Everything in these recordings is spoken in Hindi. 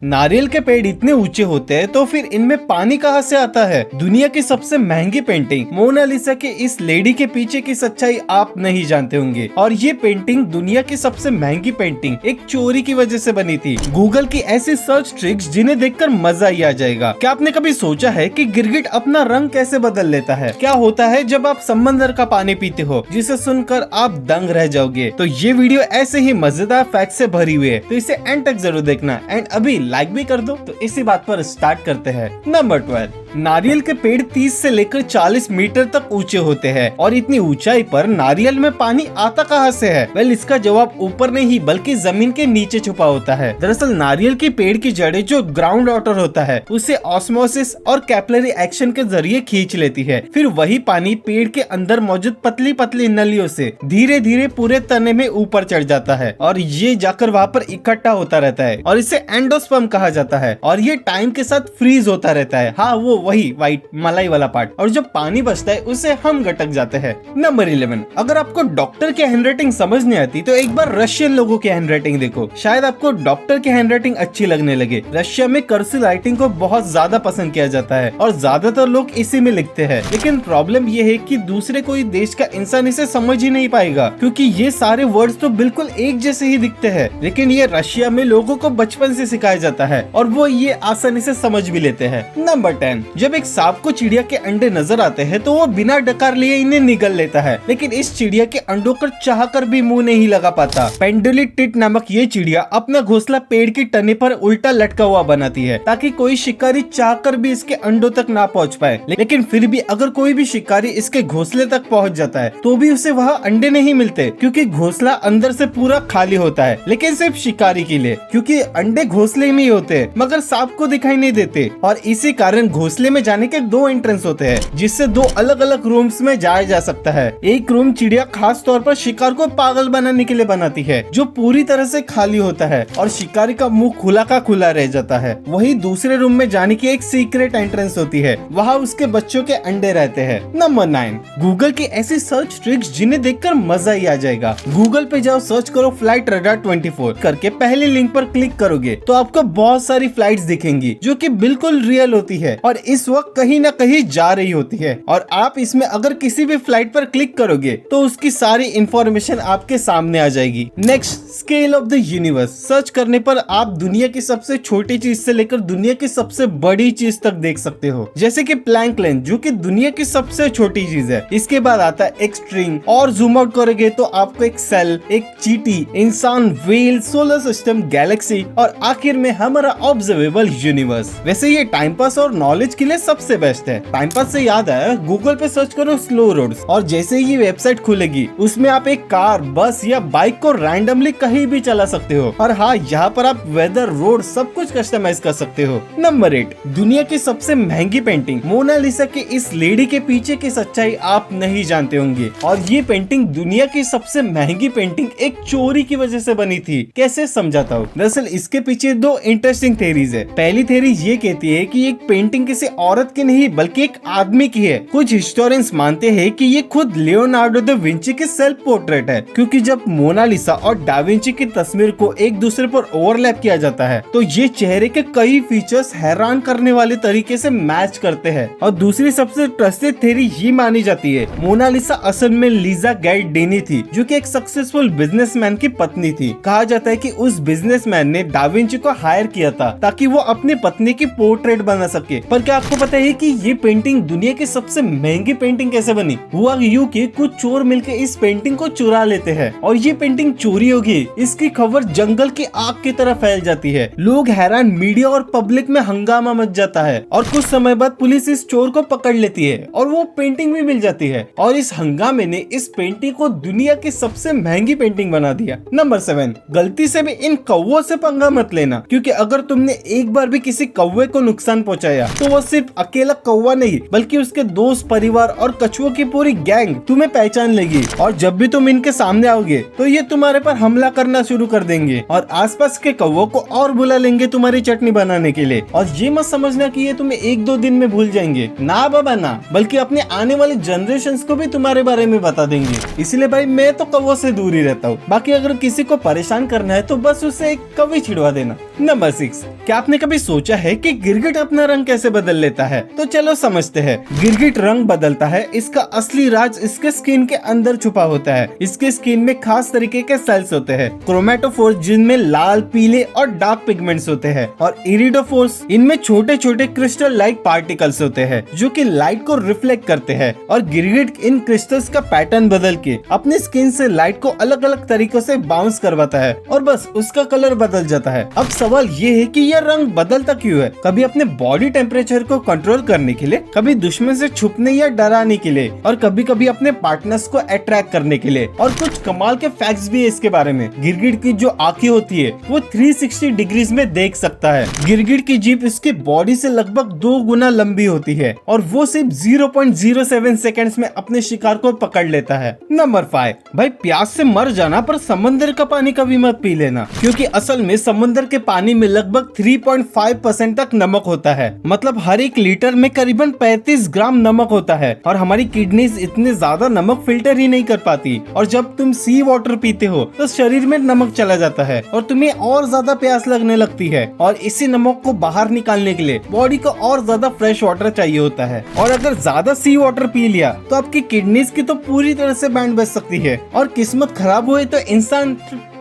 नारियल के पेड़ इतने ऊंचे होते हैं तो फिर इनमें पानी कहाँ से आता है। दुनिया की सबसे महंगी पेंटिंग मोनालिसा के इस लेडी के पीछे की सच्चाई आप नहीं जानते होंगे। और ये पेंटिंग दुनिया की सबसे महंगी पेंटिंग एक चोरी की वजह से बनी थी। गूगल की ऐसी सर्च ट्रिक्स जिन्हें देखकर मजा ही आ जाएगा। क्या आपने कभी सोचा है कि गिरगिट अपना रंग कैसे बदल लेता है? क्या होता है जब आप समंदर का पानी पीते हो, जिसे सुनकर आप दंग रह जाओगे। तो ये वीडियो ऐसे ही मजेदार फैक्ट से भरी हुई है, तो इसे एंड तक जरूर देखना। एंड अभी लाइक भी कर दो। तो इसी बात पर स्टार्ट करते हैं। नंबर 12, नारियल के पेड़ 30 से लेकर 40 मीटर तक ऊंचे होते हैं। और इतनी ऊंचाई पर नारियल में पानी आता कहां से है? वेल, इसका जवाब ऊपर नहीं बल्कि जमीन के नीचे छुपा होता है। दरअसल नारियल की पेड़ की जड़ें जो ग्राउंड वाटर होता है उसे ऑस्मोसिस और कैपिलरी एक्शन के जरिए खींच लेती है। फिर वही पानी पेड़ के अंदर मौजूद पतली पतली नलियों से धीरे धीरे पूरे तने में ऊपर चढ़ जाता है और ये जाकर वहाँ पर इकट्ठा होता रहता है और इसे एंडोस्पर्म कहा जाता है। और ये टाइम के साथ फ्रीज होता रहता है। हाँ, वो वही व्हाइट मलाई वाला पार्ट। और जब पानी बचता है उसे हम गटक जाते हैं। नंबर 11, अगर आपको डॉक्टर की हैंडराइटिंग समझ नहीं आती तो एक बार रशियन लोगों की हैंडराइटिंग देखो, शायद आपको डॉक्टर की हैंडराइटिंग अच्छी लगने लगे। रशिया में कर्सिव राइटिंग को बहुत ज्यादा पसंद किया जाता है और ज्यादातर लोग इसी में लिखते हैं। लेकिन प्रॉब्लम ये है कि दूसरे कोई देश का इंसान इसे समझ ही नहीं पाएगा, क्योंकि ये सारे वर्ड्स तो बिल्कुल एक जैसे ही दिखते हैं। लेकिन ये रशिया में लोगों को बचपन से सिखाया जाता है और वो ये आसानी से समझ भी लेते हैं। नंबर 10, जब एक सांप को चिड़िया के अंडे नजर आते हैं तो वो बिना डकार लिए इन्हें निगल लेता है। लेकिन इस चिड़िया के अंडों पर चाहकर भी मुंह नहीं लगा पाता। पेंडुली टिट नामक ये चिड़िया अपना घोंसला पेड़ की टने पर उल्टा लटका हुआ बनाती है ताकि कोई शिकारी चाहकर भी इसके अंडों तक ना पहुंच पाए। लेकिन फिर भी अगर कोई भी शिकारी इसके घोंसले तक पहुंच जाता है तो भी उसे वहाँ अंडे नहीं मिलते, क्योंकि घोंसला अंदर से पूरा खाली होता है। लेकिन सिर्फ शिकारी के लिए, क्योंकि अंडे घोंसले में ही होते हैं मगर सांप को दिखाई नहीं देते। और इसी कारण घोंसले में जाने के 2 एंट्रेंस होते हैं, जिससे 2 अलग अलग रूम्स में जाया जा सकता है। एक रूम चिड़िया खास तौर पर शिकार को पागल बनाने के लिए बनाती है, जो पूरी तरह से खाली होता है और शिकारी का मुंह खुला का खुला रह जाता है। वही दूसरे रूम में जाने की एक सीक्रेट एंट्रेंस होती है, वहाँ उसके बच्चों के अंडे रहते हैं। नंबर 9, गूगल की ऐसी सर्च ट्रिक्स जिन्हें देखकर मजा ही आ जाएगा। गूगल पे जाओ, सर्च करो फ्लाइट रडार 24 करके पहले लिंक पर क्लिक करोगे तो आपको बहुत सारी फ्लाइट्स दिखेंगी जो कि बिल्कुल रियल होती है और इस वक्त कहीं ना कहीं जा रही होती है। और आप इसमें अगर किसी भी फ्लाइट पर क्लिक करोगे तो उसकी सारी इंफॉर्मेशन आपके सामने आ जाएगी। Next, scale of the universe search करने पर आप दुनिया की सबसे छोटी चीज से लेकर दुनिया की सबसे बड़ी चीज तक देख सकते हो, जैसे कि प्लैंक लेंथ जो कि दुनिया की सबसे छोटी चीज है। इसके बाद आता है एक्सट्रीम, और जूम आउट करोगे तो आपको एक सेल, एक चींटी, इंसान, व्हेल, सोलर सिस्टम, गैलेक्सी और आखिर में हमारा ऑब्जर्वेबल यूनिवर्स। वैसे ये टाइम पास और नॉलेज के लिए सबसे बेस्ट है। टाइम पास से याद आया, गूगल पे सर्च करो स्लो रोड्स और जैसे ही वेबसाइट खुलेगी उसमें आप एक कार, बस या बाइक को रैंडमली कहीं भी चला सकते हो। और हाँ, यहाँ पर आप वेदर, रोड सब कुछ कस्टमाइज कर सकते हो। नंबर 8, दुनिया की सबसे महंगी पेंटिंग मोनालिसा के इस लेडी के पीछे की सच्चाई आप नहीं जानते होंगे। और ये पेंटिंग दुनिया की सबसे महंगी पेंटिंग एक चोरी की वजह से बनी थी। कैसे समझाता हूँ। दरअसल इसके पीछे 2 इंटरेस्टिंग थ्योरीज है। पहली थ्योरी ये कहती है कि एक पेंटिंग किसी औरत की नहीं बल्कि एक आदमी की है। कुछ हिस्टोरियंस मानते हैं कि ये खुद लियोनार्डो दा विंची की सेल्फ पोर्ट्रेट है, क्योंकि जब मोनालिसा और डा विंची की तस्वीर को एक दूसरे पर ओवरलैप किया जाता है तो ये चेहरे के कई फीचर्स हैरान करने वाले तरीके से मैच करते हैं। और दूसरी सबसे ट्रस्टेड थ्योरी ये मानी जाती है मोनालिसा असल में लीजा गैरडेनी थी, जो कि एक सक्सेसफुल बिजनेसमैन की पत्नी थी। कहा जाता है कि उस बिजनेसमैन ने डा विंची को हायर किया था ताकि वो अपनी पत्नी की पोर्ट्रेट बना सके। पर क्या आपको पता है कि ये पेंटिंग दुनिया की सबसे महंगी पेंटिंग कैसे बनी? हुआ यूं कि कुछ चोर मिलकर इस पेंटिंग को चुरा लेते हैं और ये पेंटिंग चोरी होगी इसकी खबर जंगल की आग की तरह फैल जाती है। लोग हैरान, मीडिया और पब्लिक में हंगामा मच जाता है और कुछ समय बाद पुलिस इस चोर को पकड़ लेती है और वो पेंटिंग भी मिल जाती है। और इस हंगामे ने इस पेंटिंग को दुनिया की सबसे महंगी पेंटिंग बना दिया। नंबर 7, गलती से भी इन कौवों से पंगा मत लेना, क्योंकि अगर तुमने एक बार भी किसी कौवे को नुकसान पहुंचाया तो वो सिर्फ अकेला कौवा नहीं बल्कि उसके दोस्त, परिवार और कछुओं की पूरी गैंग तुम्हें पहचान लेगी। और जब भी तुम इनके सामने आओगे तो ये तुम्हारे पर हमला करना शुरू कर देंगे और आसपास के कौवों को और बुला लेंगे तुम्हारी चटनी बनाने के लिए। और ये मत समझना कि ये तुम्हें 1-2 दिन में भूल जाएंगे, ना बाबा ना, बल्कि अपने आने वाले जनरेशंस को भी तुम्हारे बारे में बता देंगे। इसलिए भाई मैं तो कौवों से दूर ही रहता हूँ। बाकी अगर किसी को परेशान करना है तो बस उसे एक कौवी छिड़वा देना। नंबर 6, क्या आपने कभी सोचा है कि गिरगिट अपना रंग कैसे बदल लेता है? तो चलो समझते हैं। गिरगिट रंग बदलता है, इसका असली राज इसके स्किन के अंदर छुपा होता है। इसके स्किन में खास तरीके के सेल्स होते हैं, क्रोमेटोफोर्स जिनमें लाल, पीले और डार्क पिगमेंट्स होते हैं, और इरिडोफोर्स इनमें छोटे छोटे क्रिस्टल लाइक पार्टिकल्स होते हैं जो कि लाइट को रिफ्लेक्ट करते हैं। और गिरगिट इन क्रिस्टल्स का पैटर्न बदल के अपने स्किन से लाइट को अलग अलग तरीकों से बाउंस करवाता है और बस उसका कलर बदल जाता है। अब सवाल ये है कि यह रंग बदलता क्यों है? कभी अपने बॉडी टेम्परेचर को कंट्रोल करने के लिए, कभी दुश्मन से छुपने या डराने के लिए, और कभी कभी अपने पार्टनर्स को अट्रैक्ट करने के लिए। और कुछ कमाल के फैक्ट्स भी है इसके बारे में। गिरगिट की जो आंखें होती है वो 360 डिग्रीज में देख सकता है। गिरगिट की जीभ इसकी बॉडी से लगभग 2 गुना लंबी होती है और वो सिर्फ 0.07 सेकंड्स में अपने शिकार को पकड़ लेता है। नंबर 5, भाई प्यास से मर जाना पर समंदर का पानी कभी मत पी लेना, क्योंकि असल में समंदर के पानी में लगभग 3.5% तक नमक होता है। मतलब हर 1 लीटर में करीबन 35 ग्राम नमक होता है और हमारी किडनीज इतने ज्यादा नमक फिल्टर ही नहीं कर पाती। और जब तुम सी वाटर पीते हो तो शरीर में नमक चला जाता है और तुम्हें और ज्यादा प्यास लगने लगती है। और इसी नमक को बाहर निकालने के लिए बॉडी को और ज्यादा फ्रेश वाटर चाहिए होता है। और अगर ज्यादा सी वाटर पी लिया तो आपकी किडनीज की तो पूरी तरह से बैंड बज सकती है और किस्मत खराब हुए तो इंसान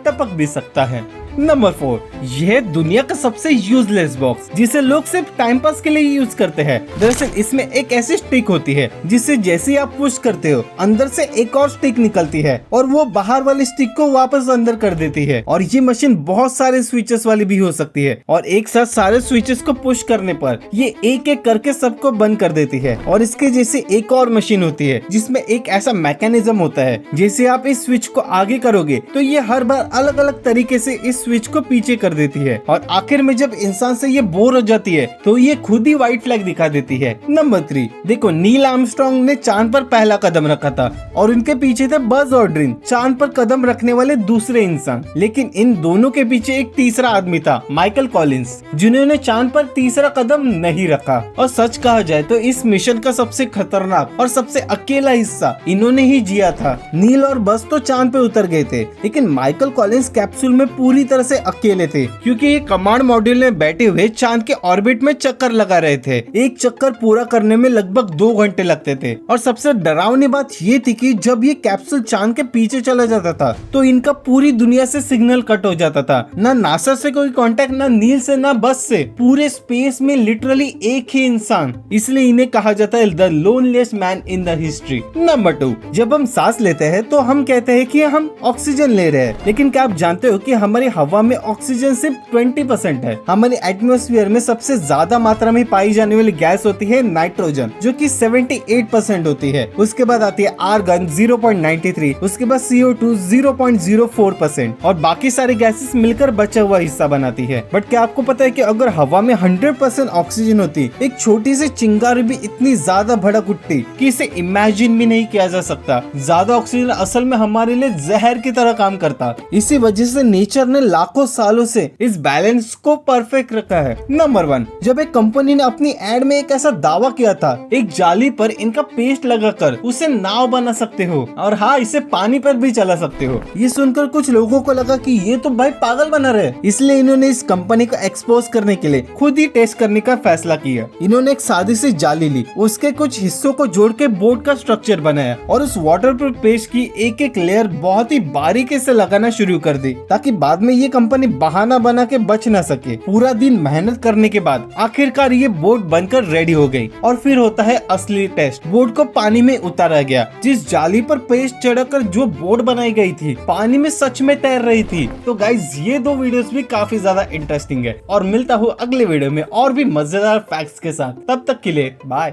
टपक भी सकता है। नंबर 4, यह दुनिया का सबसे यूजलेस बॉक्स जिसे लोग सिर्फ टाइम पास के लिए यूज करते हैं। दरअसल इसमें एक ऐसी स्टिक होती है जिसे जैसे ही आप पुश करते हो अंदर से एक और स्टिक निकलती है और वो बाहर वाली स्टिक को वापस अंदर कर देती है। और ये मशीन बहुत सारे स्विचेस वाली भी हो सकती है और एक साथ सारे स्विचेस को पुश करने पर ये एक एक करके सबको बंद कर देती है। और इसके जैसे एक और मशीन होती है जिसमें एक ऐसा मैकेनिज्म होता है, जैसे आप इस स्विच को आगे करोगे तो ये हर बार अलग अलग तरीके से इस स्विच को पीछे कर देती है और आखिर में जब इंसान से ये बोर हो जाती है तो ये खुद ही व्हाइट फ्लैग दिखा देती है। नंबर 3, देखो नील आर्मस्ट्रांग ने चांद पर पहला कदम रखा था और उनके पीछे थे बज ऑल्ड्रिन, चांद पर कदम रखने वाले दूसरे इंसान। लेकिन इन दोनों के पीछे एक तीसरा आदमी था, माइकल कॉलिंस, जिन्होंने चांद पर तीसरा कदम नहीं रखा। और सच कहा जाए तो इस मिशन का सबसे खतरनाक और सबसे अकेला हिस्सा इन्होंने ही जिया था। नील और बज तो चांद पे उतर गए थे, लेकिन माइकल कॉलिंस कैप्सूल में पूरी तरह से अकेले थे, क्योंकि ये कमांड मॉड्यूल में बैठे हुए चांद के ऑर्बिट में चक्कर लगा रहे थे। एक चक्कर पूरा करने में लगभग 2 घंटे लगते थे। और सबसे डरावनी बात ये थी कि जब ये कैप्सूल चांद के पीछे चला जाता था तो इनका पूरी दुनिया से सिग्नल कट हो जाता था। ना नासा से कोई कांटेक्ट, ना नील से, ना बस से, पूरे स्पेस में लिटरली एक ही इंसान। इसलिए इन्हें कहा जाता है the loneliest man in the history. Number 2, जब हम सांस लेते हैं तो हम कहते हैं कि हम ऑक्सीजन ले रहे हैं, लेकिन क्या आप जानते हो कि हमारी हवा में ऑक्सीजन सिर्फ 20% है। हमारे एटमॉस्फेयर में सबसे ज्यादा मात्रा में पाई जाने वाली गैस होती है नाइट्रोजन, जो कि 78% होती है। उसके बाद आती है आर्गन 0.93, उसके बाद CO2 0.04% और बाकी सारी गैसेस मिलकर बचा हुआ हिस्सा बनाती है। बट क्या आपको पता है कि अगर हवा में 100% ऑक्सीजन होती, एक छोटी सी चिंगारी भी इतनी ज्यादा भड़क उठती कि इसे इमेजिन भी नहीं किया जा सकता। ज्यादा ऑक्सीजन असल में हमारे लिए जहर की तरह काम करता। इसी वजह से नेचर ने लाखों सालों से इस बैलेंस को परफेक्ट रखा है। नंबर 1, जब एक कंपनी ने अपनी एड में एक ऐसा दावा किया था, एक जाली पर इनका पेस्ट लगाकर उसे नाव बना सकते हो और हाँ, इसे पानी पर भी चला सकते हो। ये सुनकर कुछ लोगों को लगा कि ये तो भाई पागल बना रहे, इसलिए इन्होंने इस कंपनी को एक्सपोज करने के लिए खुद ही टेस्ट करने का फैसला किया। इन्होंने एक सादी सी जाली ली, उसके कुछ हिस्सों को जोड़ के बोट का स्ट्रक्चर बनाया और उस वाटरप्रूफ पेस्ट की एक एक लेयर बहुत ही बारीकी से लगाना शुरू कर दी, ताकि बाद में ये कंपनी बहाना बना के बच न सके। पूरा दिन मेहनत करने के बाद आखिरकार ये बोट बनकर रेडी हो गई। और फिर होता है असली टेस्ट। बोट को पानी में उतारा गया। जिस जाली पर पेस्ट चढ़ाकर जो बोट बनाई गई थी, पानी में सच में तैर रही थी। तो गाइज, ये 2 वीडियोस भी काफी ज्यादा इंटरेस्टिंग है और मिलता हूँ अगले वीडियो में और भी मजेदार फैक्ट्स के साथ। तब तक के लिए बाय।